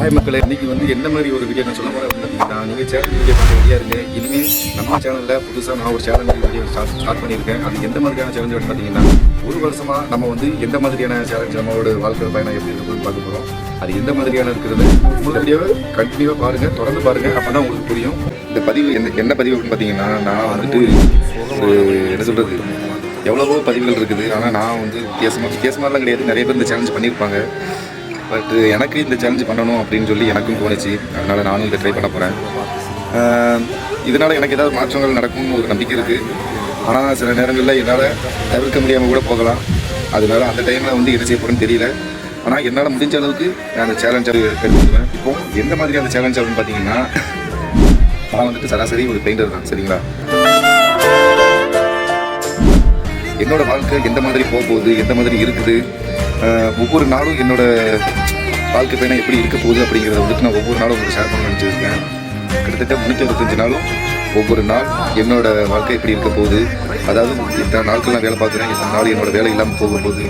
Hi மக்களே, இன்னைக்கு வந்து என்ன மாதிரி ஒரு வீடியோ நான் சொல்ல போகிறேன் அப்படின்னா, நீங்கள் சேனல் வீடியோ பார்க்க ரெடியாக இருங்க. இனிமேல் நம்ம சேனலில் புதுசாக நான் ஒரு சேலஞ்ச் வீடியோ ஸ்டார்ட் பண்ணியிருக்கேன். அது எந்த மாதிரியான சேலஞ்ச் பார்த்தீங்கன்னா, ஒரு வருஷமாக நம்ம வந்து எந்த மாதிரியான சேலஞ்ச் நம்மளோட வாழ்க்கை பயணம் எப்படி இருக்குன்னு பார்க்க போகிறோம். அது எந்த மாதிரியான இருக்கிறது இந்த வீடியோவை கண்டினியூவாக பாருங்கள், தொடர்ந்து பாருங்கள். அப்போ தான் உங்களுக்கு புரியும். இந்த பதிவு என்ன பதிவு அப்படின்னு பார்த்தீங்கன்னா, நான் வந்துட்டு ஒரு என்ன சொல்கிறது, எவ்வளவோ பதிவுகள் இருக்குது. ஆனால் நான் வந்து வித்தியாசமாகலாம் கிடையாது. நிறைய பேர் இந்த சேலஞ்ச் பண்ணியிருப்பாங்க. பட் எனக்கு இந்த சேலஞ்சு பண்ணணும் அப்படின்னு சொல்லி எனக்கும் தோணுச்சு. அதனால் நானும் இதை ட்ரை பண்ண போகிறேன். இதனால் எனக்கு ஏதாவது மாற்றங்கள் நடக்கும்னு ஒரு நம்பிக்கை இருக்குது. ஆனால் சில நேரங்களில் என்னால் தவிர்க்க முடியாமல் கூட போகலாம். அதனால அந்த டைமில் வந்து என்ன செய்ய போகிறேன்னு தெரியல. ஆனால் என்னால் முடிஞ்ச அளவுக்கு நான் அந்த சேலஞ்சை எடுத்துக்குவேன். இப்போது எந்த மாதிரி அந்த சேலஞ்ச் அப்படின்னு பார்த்தீங்கன்னா, நான் வந்துட்டு சராசரி ஒரு பெயிண்டர் தான், சரிங்களா? என்னோடய வாழ்க்கை எந்த மாதிரி போகுது, எந்த மாதிரி இருக்குது, ஒவ்வொரு நாளும் என்னோட வாழ்க்கை பயணம் எப்படி இருக்க போகுது அப்படிங்கிறத வந்துட்டு நான் ஒவ்வொரு நாளும் உங்களுக்கு ஷேர் பண்ண நினச்சிருக்கேன். கிட்டத்தட்ட 365 நாளும் ஒவ்வொரு நாள் என்னோட வாழ்க்கை எப்படி இருக்க போகுது, அதாவது இத்தனை நாட்கள் நான் வேலை பார்க்குறேன், இத்தனை நாள் என்னோட வேலை இல்லாமல் போகும்போது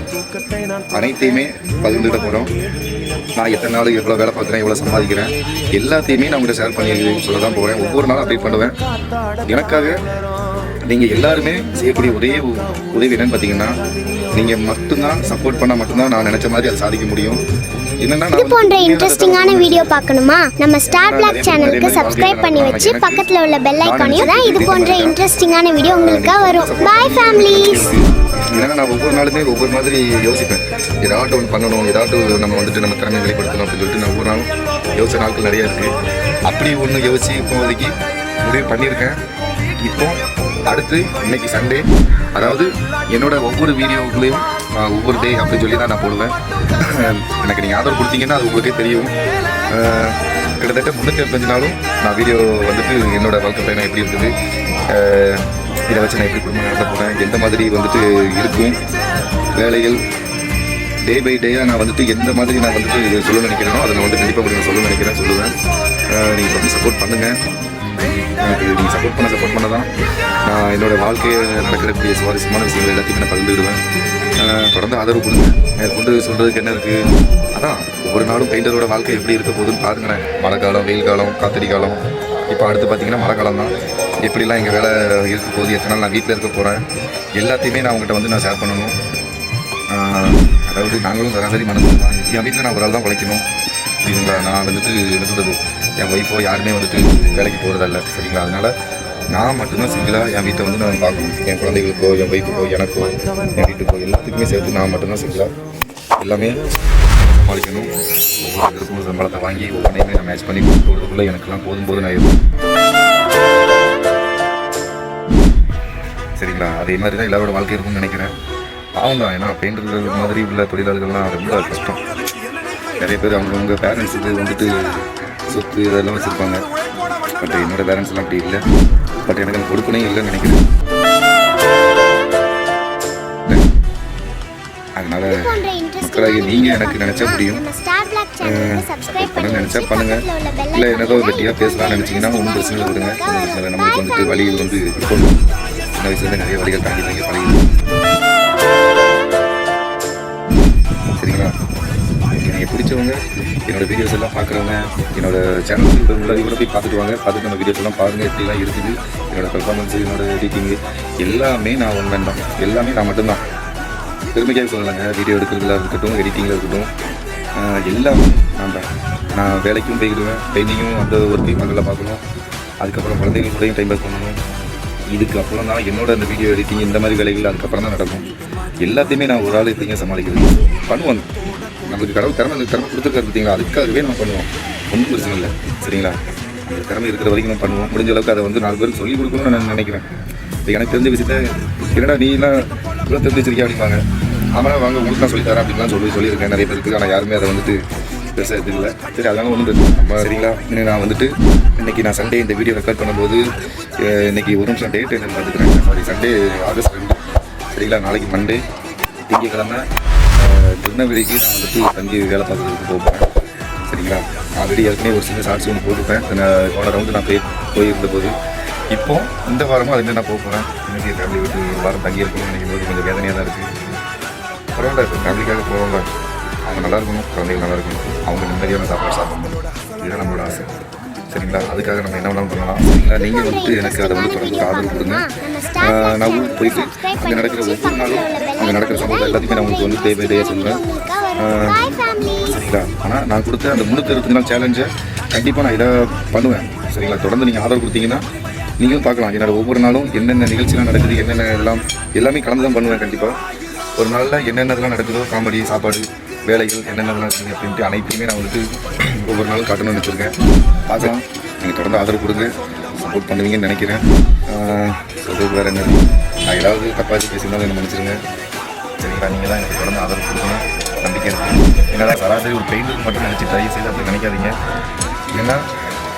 அனைத்தையுமே பகிர்ந்துட போகிறோம். நான் எத்தனை நாள் எவ்வளோ வேலை பார்க்குறேன், எவ்வளோ சம்பாதிக்கிறேன், எல்லாத்தையுமே நான் உங்கள்கிட்ட ஷேர் பண்ணி சொல்ல தான் போகிறேன். ஒவ்வொரு நாளும் அப்டேட் பண்ணுவேன். எனக்காக நீங்கள் எல்லாருமே செய்யக்கூடிய ஒரே உதவி என்னன்னு பார்த்தீங்கன்னா, நீங்கள் மட்டும்தான் சப்போர்ட் பண்ணால் மட்டும்தான் நான் நினச்ச மாதிரி அதை சாதிக்க முடியும். இது போன்ற இன்ட்ரெஸ்டிங்கான வீடியோ பார்க்கணுமா, நம்ம ஸ்டார் பிளாக் சேனலுக்கு சப்ஸ்கிரைப் பண்ணி வச்சு பக்கத்தில் உள்ள பெல் ஐகானையும் தான் இது போன்ற இன்ட்ரெஸ்டிங்கான வீடியோ உங்களுக்கு வரும். Bye families. ஏன்னா நான் ஒவ்வொரு நாளுமே ஒவ்வொரு மாதிரி யோசிப்பேன். ஏதாவது ஒன்று பண்ணணும், ஏதாவது நம்ம வந்துட்டு நம்ம திறமையை வெளிப்படுத்தணும் அப்படின்னு சொல்லிட்டு நான் ஒவ்வொரு நாளும் யோசிச்ச நாட்கள் நிறையா இருக்குது. அப்படி ஒன்று யோசிச்சு இப்போதைக்கு முடிவு பண்ணியிருக்கேன். இப்போ அடுத்து இன்னைக்கு சண்டே, அதாவது என்னோட ஒவ்வொரு வீடியோக்களையும் ஒவ்வொரு டே அப்படின்னு சொல்லி தான் நான் போடுவேன். எனக்கு நீங்கள் ஆதரவு கொடுத்தீங்கன்னா அது உங்களுக்கே தெரியும். கிட்டத்தட்ட 365 நாளும் நான் வீடியோ வந்துட்டு என்னோட வாழ்க்கை பயணம் எப்படி இருக்குது, இதை வச்சு நான் எப்படி குடும்பம் நடத்த போகிறேன், எந்த மாதிரி வந்துட்டு இருக்கும் வேலைகள், டே பை டேயாக நான் வந்துட்டு எந்த மாதிரி நான் வந்துட்டு சொல்ல நினைக்கிறேனோ அதை நான் வந்து கண்டிப்பாக உங்களுக்கு சொல்ல நினைக்கிறேன், சொல்லுவேன். நீங்கள் வந்து சப்போர்ட் பண்ணுங்கள். எனக்கு நீங்கள் சப்போர்ட் பண்ண தான் நான் என்னோடய வாழ்க்கையை நடக்கக்கூடிய சுவாரஸ்யமான விஷயங்கள் எல்லாத்தையுமே நான் பகிர்ந்துடுவேன். தொடர்ந்து ஆதரவு கொடுங்க. எனக்கு கொண்டு சொல்கிறதுக்கு என்ன இருக்குது, அதான் ஒவ்வொரு நாளும் பெயிண்டரோட வாழ்க்கை எப்படி இருக்க போகுதுன்னு பாருங்களேன். மழை காலம், வெயில் காலம், காத்தடி காலம், இப்போ அடுத்து பார்த்திங்கன்னா மழை காலம் தான். எப்படிலாம் எங்கள் வேலை இருக்க போகுது, எத்தனை நாள் நான் வீட்டில் இருக்க போகிறேன், எல்லாத்தையுமே நான் உங்கள்கிட்ட வந்து நான் ஷேர் பண்ணணும். அதாவது நாங்களும் சராசரி மனசு தான். என் வீட்டில் நான் ஒரு ஆள் தான் உழைக்கணும், சரிங்களா? நான் வந்துட்டு என்ன சொல்கிறது, என் ஒய்ஃபோ யாருமே வந்துட்டு வேலைக்கு போகிறதில்ல, சரிங்களா? அதனால் நான் மட்டும்தான் சிங்கிளாக என் வீட்டை வந்து நான் பார்க்கணும். என் குழந்தைகளுக்கோ, என் ஒய்ஃபுக்கோ, எனக்கோ, என் வீட்டுக்கோ எல்லாத்துக்குமே சேர்த்து நான் மட்டும்தான் சிங்கிளாக எல்லாமே சமாளிக்கணும். ஒவ்வொரு சம்பளத்தை வாங்கி ஒவ்வொன்றையுமே நான் மேட்ச் பண்ணி போகிறதுக்குள்ளே எனக்குலாம் போதும் நான் இருக்கும், சரிங்களா? அதே மாதிரி தான் எல்லாரோட வாழ்க்கை இருக்கும்னு நினைக்கிறேன். பாவம் தான், ஏன்னா பெயிண்டர்கள் மாதிரி உள்ள தொழிலாளர்கள்லாம் ரொம்ப கஷ்டம். நிறைய பேர் அவங்கவுங்க பேரண்ட்ஸுக்கு வந்துட்டு சொத்து இதெல்லாம் வச்சுருப்பாங்க. பட் என்னோடய பேரண்ட்ஸ் எல்லாம் அப்படி இல்லை. பட் எனக்கு அந்த கொடுப்பனே இல்லைன்னு நினைக்கிறேன். அதனால் மக்களாகி நீங்கள் எனக்கு நினச்சா முடியும், பண்ண நினச்சா பண்ணுங்கள். இல்லை என்னதோ வெட்டியாக பேசலாம்னு நினச்சிங்கன்னா ஒன்றும் பிரச்சனை கொடுங்க. நம்மளுக்கு வந்துட்டு வழிகள் வந்து இருக்கணும். சின்ன வயசுலேருந்து நிறைய வழிகள் தாண்டி பழகிடும், சரிங்களா? எனக்கு பிடிச்சவங்க, என்னோடய வீடியோஸ் எல்லாம் பார்க்குறவங்க, என்னோடய சேனலுக்கு முன்னாடி கூட போய் பார்த்துட்டு வாங்க. பார்த்துட்டு நம்ம வீடியோஸ் எல்லாம் பாருங்கள், எப்படிலாம் இருக்குது. என்னோடய பெர்ஃபார்மன்ஸு, என்னோடய எடிட்டிங்கு எல்லாமே நான் ஒன்று வேண்டாம், எல்லாமே நான் மட்டும்தான். பெருமைக்காக சொல்லலைங்க. வீடியோ எடுக்கிறதுல இருக்கட்டும், எடிட்டிங்கில் இருக்கட்டும், எல்லாமே நான் தான். நான் வேலைக்கும் போய்க்கிடுவேன், பெயிண்டிங்கும் அந்த ஒர்க்கையும் மகளில் பார்க்கணும். அதுக்கப்புறம் குழந்தைகள் கூடயும் டைம் பாஸ் பண்ணணும். இதுக்கப்புறம் தான் என்னோட அந்த வீடியோ எடிட்டிங் இந்த மாதிரி வேலைகள் அதுக்கப்புறம் தான் நடக்கும். எல்லாத்தையுமே நான் ஒரு ஆள் எப்படிங்க சமாளிக்கிறது பண்ணுவாங்க. நமக்கு கடவுள் திறமை கொடுத்துருக்காரு பார்த்தீங்களா, அதுக்காகவே நம்ம பண்ணுவோம். ஒன்றும் பிரச்சனை இல்லை, சரிங்களா? அந்த திறமை இருக்கிற வரைக்கும் நம்ம பண்ணுவோம். முடிஞ்ச அளவுக்கு அதை வந்து 4 பேருக்கு சொல்லிக் கொடுக்கணும்னு நான் நினைக்கிறேன். இப்போ எனக்கு தெரிஞ்ச விஷயத்த என்னடா நீலாம் இவ்வளோ தெரிஞ்சு வச்சிருக்கியா அப்படிம்பாங்க. ஆமாம் வாங்க உங்களுக்கு நான் சொல்லித்தரேன் அப்படின்லாம் சொல்லியிருக்கேன் நிறைய பேருக்கு. ஆனால் யாருமே அதை வந்துட்டு பெருசாக எடுத்துக்கல. சரி, அதனால ஒன்றும் நம்ம சரிங்களா. நான் வந்துட்டு இன்றைக்கி நான் சண்டே இந்த வீடியோ ரெக்கார்ட் பண்ணும்போது இன்றைக்கி ஒரு நிமிஷம் டேட் என்னென்னு பார்த்துக்கிறேன். சாரி, சண்டே ஆகஸ்ட் 2, சரிங்களா? நாளைக்கு மண்டே, திங்கக்கிழமை திருநெல்வேலிக்கு நான் வந்துட்டு தங்கி வேலை பார்க்குறதுக்கு போகிறேன், சரிங்களா? ஆல்ரெடி ஏற்கனவே ஒரு சின்ன ஷார்ட்ஸ் ஒன்று போட்டுப்பேன். போன ரவுண்டு நான் போயிருந்த போது. இப்போ இந்த வாரமும் அதுமாதிரி நான் போகிறேன். இன்னைக்கு ஃபேமிலி வீட்டு ஒரு வாரம் தங்கி இருக்கணும்னு நினைக்கும் போது கொஞ்சம் வேதனையாக தான் இருக்குது. பரவாயில்ல, இப்போ ஃபேமிலிக்காக போகிறோம்ல, அவங்க நல்லா இருக்கணும், குழந்தைகள் நல்லா இருக்கணும், அவங்க நிம்மதியான சாப்பாடு சாப்பிடணும். இதுதான் நம்மளோட ஆசை. சரிங்களா? அதுக்காக நம்ம என்ன வேணாலும் பண்ணலாம். சரிங்களா? நீங்கள் வந்துட்டு எனக்கு அதை வந்து தொடர்ந்து ஒரு ஆதரவு கொடுங்க. நான் ஊருக்கு போயிட்டு அங்கே நடக்கிற ஒவ்வொரு நாளும் அங்கே நடக்கிற சம்பவம் எல்லாத்தையுமே நான் உங்களுக்கு வந்து டே பை டே சொல்லுவேன். சரிங்களா? ஆனால் நான் கொடுத்த அந்த 360 நாள் சேலஞ்சை கண்டிப்பாக நான் இதை பண்ணுவேன். சரிங்களா? தொடர்ந்து நீங்கள் ஆதரவு கொடுத்தீங்கன்னா நீங்களும் பார்க்கலாம் என்னோட ஒவ்வொரு நாளும் என்னென்ன நிகழ்ச்சிலாம் நடக்குது, என்னென்ன எல்லாமே கலந்து தான் பண்ணுவேன். கண்டிப்பாக ஒரு நாளில் என்னென்னதெல்லாம் நடக்குதோ, காமெடி, சாப்பாடு, வேலைகள் என்னென்னலாம் இருக்குது அப்படின்ட்டு அனைத்தையுமே நான் வந்துட்டு ஒவ்வொரு நாளும் காட்டணும்னு வச்சுருக்கேன். பார்க்கலாம். நீங்கள் தொடர்ந்து ஆதரவு கொடுங்க, சப்போர்ட் பண்ணுவீங்கன்னு நினைக்கிறேன். சொல்கிறது வேறு என்ன, நான் ஏதாவது தப்பாச்சு பேசியிருந்தாலும் என்ன மன்னிச்சிருங்க. சரிங்களா? நீங்கள் தான் எனக்கு தொடர்ந்து ஆதரவு கொடுக்கணும், நம்பிக்கை இருக்குது. என்னதான் சராசரி ஒரு பெயிண்டருக்கு மட்டும் நினச்சி தயவு செய்து அப்படி நினைக்காதீங்க. ஏன்னா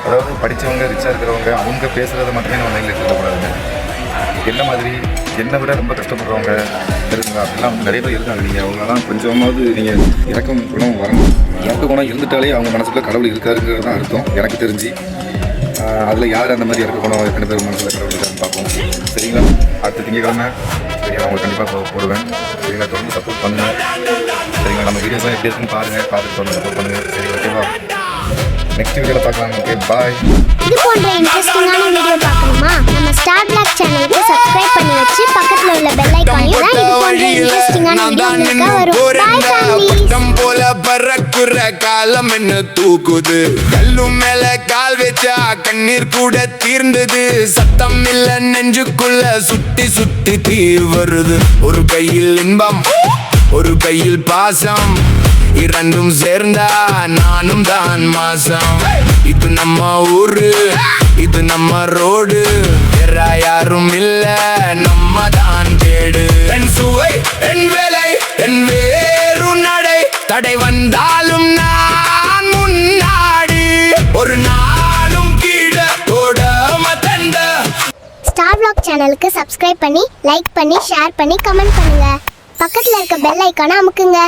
அதாவது படித்தவங்க, ரிச்சாக இருக்கிறவங்க அவங்க பேசுகிறத மட்டுமே நம்ம மைண்டில் எடுத்துக்கூடாதுங்க. என்ன மாதிரி என்னை விட ரொம்ப கஷ்டப்படுறவங்க இருக்குங்க, அப்படிலாம் வந்து நிறைய பேர் இருக்காங்க. நீங்கள் அவங்களெல்லாம் கொஞ்சமாவது நீங்கள் இறக்கம் குணம் வரணும். இறக்க குணம் இருந்துட்டாலே அவங்க மனசுக்குள்ள கடவுள் இருக்காருங்கிறது தான் அர்த்தம் எனக்கு தெரிஞ்சு. அதில் யார் அந்த மாதிரி இறக்க குணம் எத்தனை பேர் மனசில் கடவுள் இருக்காருன்னு பார்ப்போம். சரிங்களா? அடுத்த திங்கக்கிழமை சரி அவங்க கண்டிப்பாக போடுவேன். சரிங்களா? தொடர்ந்து சப்போர்ட் பண்ணுங்கள். சரிங்களா? நம்ம வீடியோஸ்லாம் எப்படி இருக்குன்னு பாருங்கள், பார்த்துட்டு தொடர்ந்து சப்போர்ட் பண்ணுங்கள். சரி, ஓகேவா? நெக்ஸ்ட் வீடியோவில் பார்க்கலாம். ஓகே, பாய். இது போன்ற இன்ட்ரெஸ்டிங்கான வீடியோ பார்க்கணுமா? நம்ம ஸ்டார் பிளாக் சேனலுக்கு சப்ஸ்கிரைப் பண்ணி வச்சு பக்கத்துல உள்ள பெல் ஐகானையும் தான் இது போன்ற இன்ட்ரெஸ்டிங்கான வீடியோ உங்களுக்கு வரும். Bye family. போல பறக்குற காலம் என்ன தூக்குது, கல்லும் மேல கால் வச்சா கண்ணீர் கூட தீர்ந்தது. சத்தம் இல்ல நெஞ்சுக்குள்ள சுட்டி சுட்டி தீ வருது. ஒரு கையில் இன்பம், ஒரு கையில் பாசம், இரண்டும் சேர்ந்தா நானும் தான் மாசம். இது நம்ம ஊரு, இது நம்ம ரோடு, வேற யாரும் இல்ல, நம்ம தான் கேடு. என் சுவை, என் வேலை, என் வேறு நடை, தடை வந்தாலும் நான் முன்னாடி, ஒரு நாளும் கீழே ஓடாம தந்த. ஸ்டார் பிளாக் சேனலுக்கு சப்ஸ்கிரைப் பண்ணி லைக் பண்ணி ஷேர் பண்ணி கமெண்ட் பண்ணுங்க. பக்கத்துல இருக்க பெல் ஐகானை அமுக்குங்க.